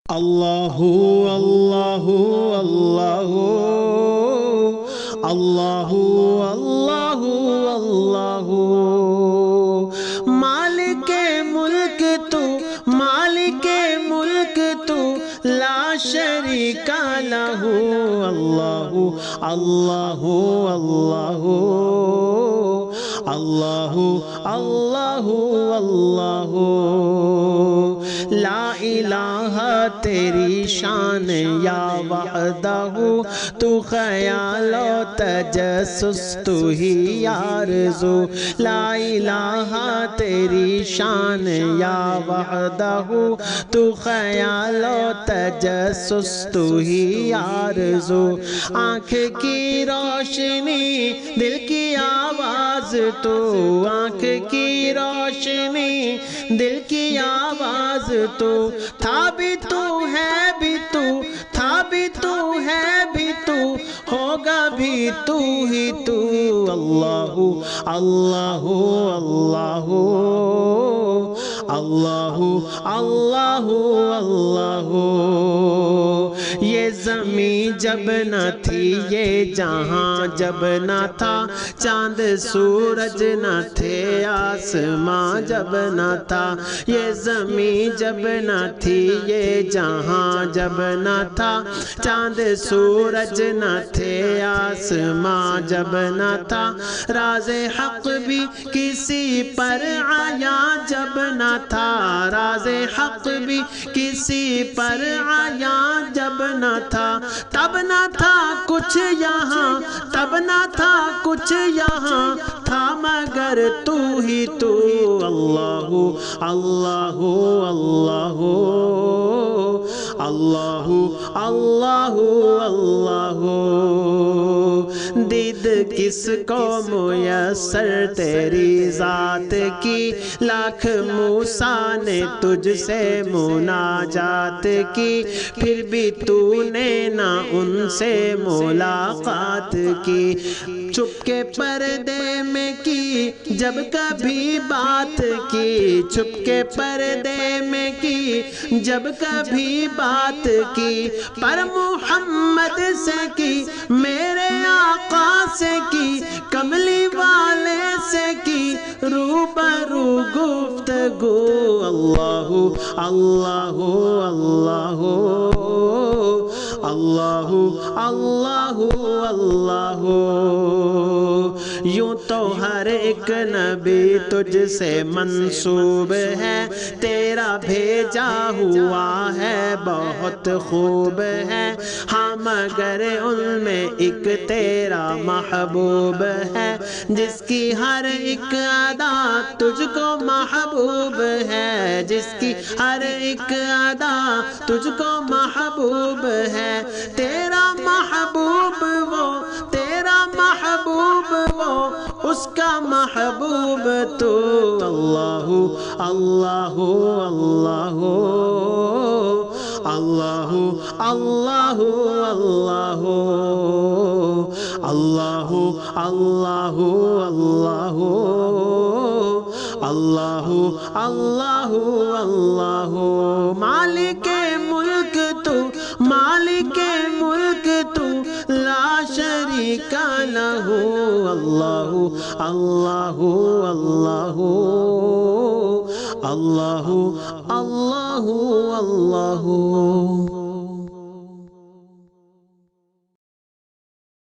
اللہ اللہ اللہ اللہ اللہ اللہ مالک ملک تو مالک ملک تو لا شریک لہ اللہ اللہ اللہ اللہ اللہ اللہ لا الہ تیری شان یا وحدہ تو خیال و تجسس تو ہی آرزو لا الہ تیری شان یا وحدہ تو خیال و تجسس تو ہی آرزو آنکھ کی روشنی دل کی آواز تو آنکھ کی روشنی دل کی آواز تو تھا بھی تو ہے بھی تو تھا بھی تو ہے بھی تو ہوگا بھی تو ہی تو اللہ اللہ اللہ اللہ اللہ اللہ یہ زمین جب نہ تھی یہ جہاں جب نہ تھا چاند سورج نہ تھے آسماں جب نہ تھا یہ زمین جب نہ تھی یہ جہاں جب نہ تھا چاند سورج نہ تھے آسماں جب نہ تھا راز حق بھی کسی پر آیا جب نہ تھا راز حق بھی کسی پر آیا جب نہ تھا تب نہ تھا کچھ یہاں تب نہ تھا کچھ یہاں تھا مگر تو ہی تو اللہ اللہ اللہ اللہ اللہ اللہ دید کس کو میسر تیری ذات کی لاکھ موسیٰ نے تجھ سے مناجات کی پھر بھی تو نے نہ ان سے ملاقات کی چھپ کے پردے میں کی جب کبھی بات کی چھپ کے پردے میں کی جب کبھی بات کی پر محمد سے کی میرے آقا سے کی کملی والے سے کی روبرو گفتگو اللہ اللہ اللہ اللہ اللہ اللہ یوں تو ہر ایک نبی تجھ سے منسوب ہے تیرا بھیجا ہوا ہے بہت خوب ہے ہاں مگر ان میں ایک تیرا محبوب ہے جس کی ہر ایک ادا تجھ کو محبوب ہے جس کی ہر ایک ادا تجھ کو محبوب ہے تیرا محبوب وہ تیرا محبوب وہ اس کا محبوب تو اللہ اللہ اللہ اللہ اللہ اللہ اللہ اللہ اللہ اللہ اللہ مالک ملک تو مالک ملک تو لا شریک لہ اللہ اللہ اللہ اللہ اللہ اللہ